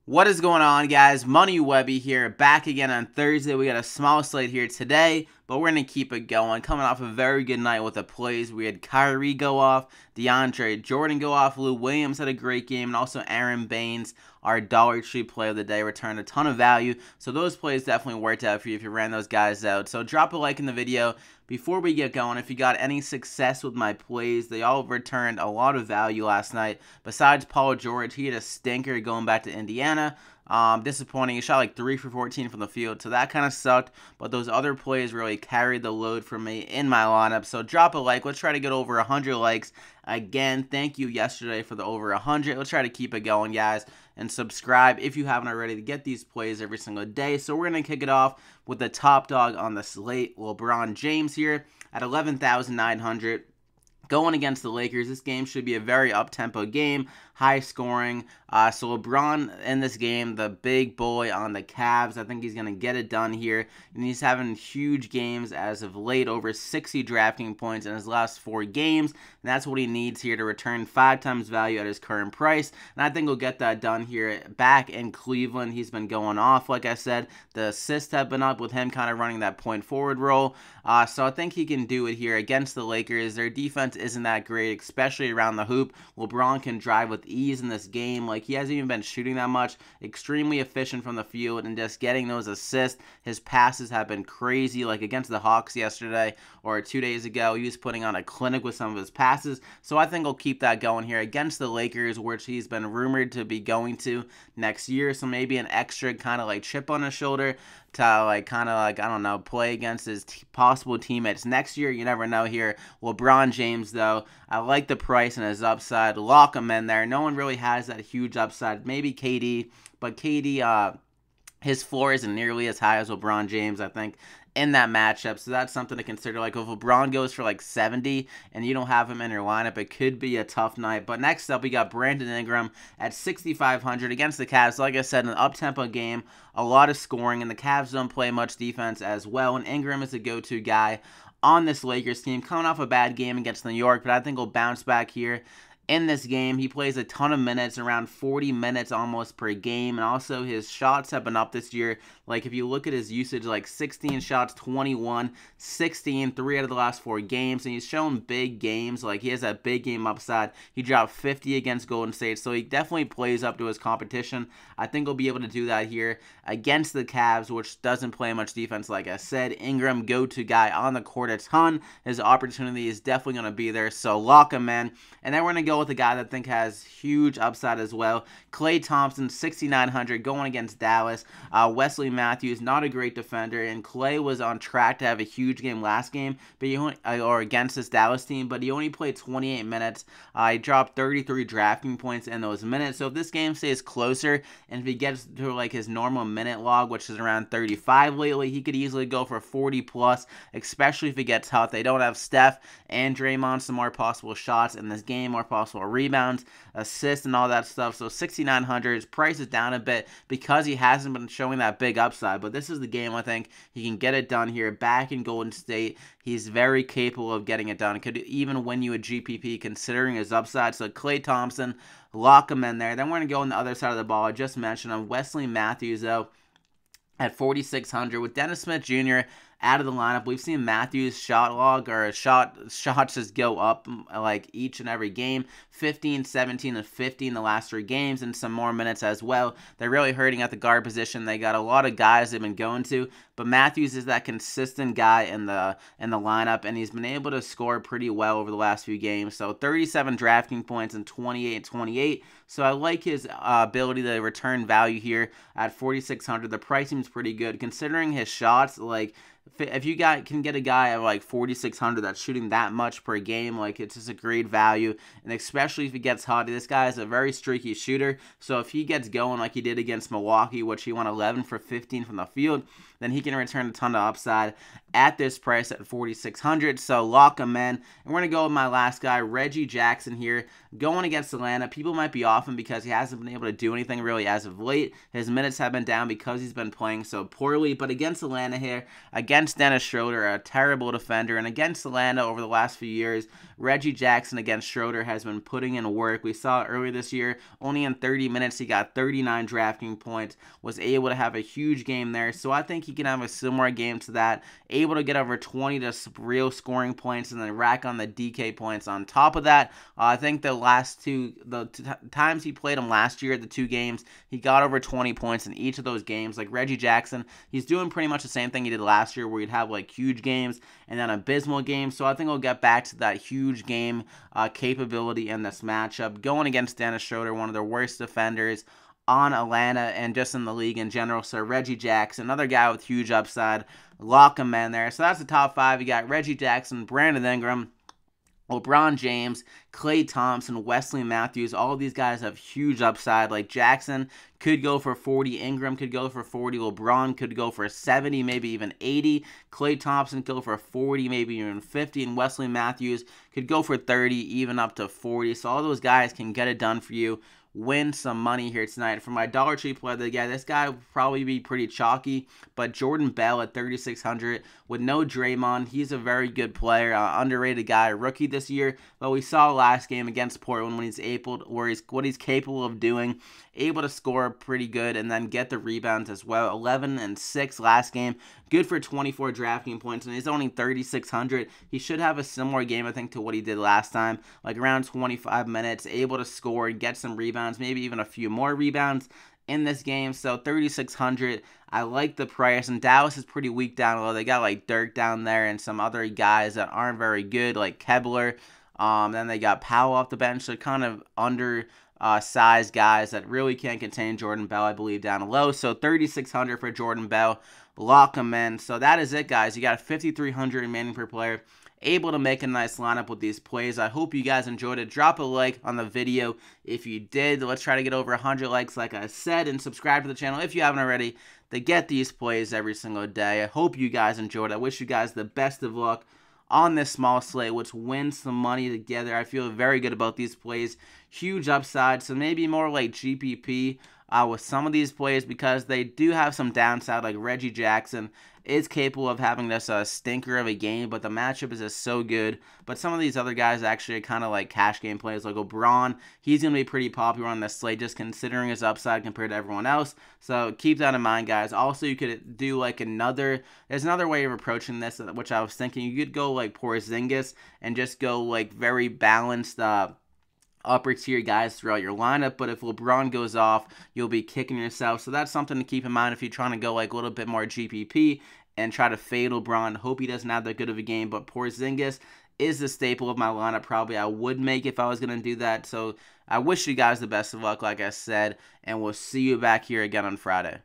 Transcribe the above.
What is going on, guys? Money Webby here, back again on Thursday. We got a small slate here today, but we're going to keep it going. Coming off a very good night with the plays. We had Kyrie go off, DeAndre Jordan go off, Lou Williams had a great game, and also Aaron Baines, our Dollar Tree play of the day, returned a ton of value. So those plays definitely worked out for you if you ran those guys out. So drop a like in the video. Before we get going, if you got any success with my plays, they all returned a lot of value last night. Besides Paul George, he had a stinker going back to Indiana. Disappointing. He shot like 3 for 14 from the field, so that kind of sucked. But those other plays really carried the load for me in my lineup. So drop a like. Let's try to get over 100 likes. Again, thank you yesterday for the over 100. Let's try to keep it going, guys. And subscribe if you haven't already to get these plays every single day. So we're going to kick it off with the top dog on the slate, LeBron James here at 11,900. Going against the Lakers, this game should be a very up-tempo game, high scoring. So LeBron in this game, the big boy on the Cavs, I think he's going to get it done here. And he's having huge games as of late, over 60 DraftKings points in his last 4 games. And that's what he needs here to return 5 times value at his current price. And I think he'll get that done here back in Cleveland. He's been going off, like I said. The assists have been up with him kind of running that point forward role. So I think he can do it here against the Lakers. Their defense isn't that great, especially around the hoop. LeBron can drive with ease in this game. Like, he hasn't even been shooting that much. Extremely efficient from the field and just getting those assists. His passes have been crazy, like against the Hawks yesterday or 2 days ago. He was putting on a clinic with some of his passes. So I think he'll keep that going here against the Lakers, which he's been rumored to be going to next year. So maybe an extra kind of like chip on his shoulder to I don't know, play against his possible teammates next year. You never know here. LeBron James, though, I like the price and his upside. Lock him in there. No one really has that huge upside. Maybe KD, but KD, his floor isn't nearly as high as LeBron James, I think, in that matchup. So that's something to consider. Like, if LeBron goes for like 70 and you don't have him in your lineup, it could be a tough night. But next up, we got Brandon Ingram at 6,500 against the Cavs. Like I said, an up-tempo game, a lot of scoring, and the Cavs don't play much defense as well. And Ingram is a go-to guy on this Lakers team, coming off a bad game against New York, but I think he'll bounce back here in this game. He plays a ton of minutes, around 40 minutes almost per game, and also his shots have been up this year. Like, if you look at his usage, like 16 shots, 21, 16, 3 out of the last 4 games, and he's shown big games. Like, he has that big game upside. He dropped 50 against Golden State, so he definitely plays up to his competition. I think he'll be able to do that here against the Cavs, which doesn't play much defense, like I said. Ingram, go-to guy on the court a ton. His opportunity is definitely going to be there, so lock him in. And then we're going to go with a guy that I think has huge upside as well. KLAY Thompson, 6,900, going against Dallas. Wesley Matthews, not a great defender, and KLAY was on track to have a huge game last game, but or against this Dallas team, but he only played 28 minutes. He dropped 33 DraftKings points in those minutes. So if this game stays closer, and if he gets to like his normal minute log, which is around 35 lately, he could easily go for 40 plus, especially if he gets hot. They don't have Steph and Draymond, some more possible shots in this game, more possible rebounds, assists, and all that stuff. So 6,900, his price is down a bit because he hasn't been showing that big upside, but this is the game I think he can get it done here back in Golden State. He's very capable of getting it done. Could even win you a GPP considering his upside. So KLAY Thompson, lock him in there. Then we're going to go on the other side of the ball. I just mentioned him. Wesley Matthews, though, at 4,600 with Dennis Smith Jr. out of the lineup. We've seen Matthews' shot log or shots just go up like each and every game. 15, 17, and 50 in the last 3 games, and some more minutes as well. They're really hurting at the guard position. They got a lot of guys they've been going to, but Matthews is that consistent guy in the lineup, and he's been able to score pretty well over the last few games. So 37 DraftKings points and 28. So I like his ability to return value here at 4,600. The pricing is pretty good considering his shots. Like, if you can get a guy at like 4,600 that's shooting that much per game, like, it's just a great value. And especially if he gets hot, this guy is a very streaky shooter. So if he gets going like he did against Milwaukee, which he went 11 for 15 from the field, then he can return a ton of upside at this price at 4,600. So lock him in. And we're going to go with my last guy, Reggie Jackson here, going against Atlanta. People might be off him because he hasn't been able to do anything really as of late. His minutes have been down because he's been playing so poorly. But against Atlanta here, against Dennis Schroeder, a terrible defender, and against Atlanta over the last few years, Reggie Jackson against Schroeder has been putting in work. We saw earlier this year, only in 30 minutes, he got 39 DraftKings points, was able to have a huge game there. So I think he can have a similar game to that, able to get over 20 to real scoring points and then rack on the DK points on top of that. I think the times he played him last year, the 2 games, he got over 20 points in each of those games. Like Reggie Jackson, he's doing pretty much the same thing he did last year, where he'd have like huge games and then abysmal games. So I think we'll get back to that huge game capability in this matchup, going against Dennis Schroeder, one of the worst defenders on Atlanta and just in the league in general. So Reggie Jackson, another guy with huge upside, lock him in there. So that's the top 5. You got Reggie Jackson, Brandon Ingram, LeBron James, KLAY Thompson, Wesley Matthews. All of these guys have huge upside. Like Jackson could go for 40, Ingram could go for 40, LeBron could go for 70, maybe even 80. KLAY Thompson could go for 40, maybe even 50, and Wesley Matthews could go for 30, even up to 40. So all those guys can get it done for you. Win some money here tonight. For my Dollar Tree play of the guy, this guy will probably be pretty chalky, but Jordan Bell at 3,600 with no Draymond. He's a very good player, underrated guy, rookie this year, but we saw last game against Portland when he's able, what he's capable of doing, able to score pretty good and then get the rebounds as well. 11 and 6 last game, good for 24 DraftKings points, and he's only 3,600. He should have a similar game, I think, to what he did last time, like around 25 minutes, able to score and get some rebounds, maybe even a few more rebounds in this game. So 3,600, I like the price. And Dallas is pretty weak down low. They got like Dirk down there and some other guys that aren't very good, like Kebler. Then they got Powell off the bench, so kind of undersized guys that really can't contain Jordan Bell, I believe, down low. So 3,600 for Jordan Bell, lock him in. So that is it, guys. You got 5,300 remaining per player. Able to make a nice lineup with these plays. I hope you guys enjoyed it. Drop a like on the video if you did. Let's try to get over 100 likes, like I said, and subscribe to the channel if you haven't already to get these plays every single day. I hope you guys enjoyed. I wish you guys the best of luck on this small slate. Let's win some money together. I feel very good about these plays. Huge upside, so maybe more like GPP with some of these plays, because they do have some downside. Like Reggie Jackson is capable of having this stinker of a game, but the matchup is just so good. But some of these other guys actually are kind of like cash game plays, like LeBron. He's going to be pretty popular on this slate, just considering his upside compared to everyone else. So keep that in mind, guys. Also, you could do like there's another way of approaching this, which I was thinking. You could go like Porzingis and just go like very balanced upper tier guys throughout your lineup. But if LeBron goes off, you'll be kicking yourself. So that's something to keep in mind if you're trying to go like a little bit more GPP and try to fade LeBron. Hope he doesn't have that good of a game, but Porzingis is the staple of my lineup. Probably I would make if I was going to do that. So I wish you guys the best of luck, like I said, and we'll see you back here again on Friday.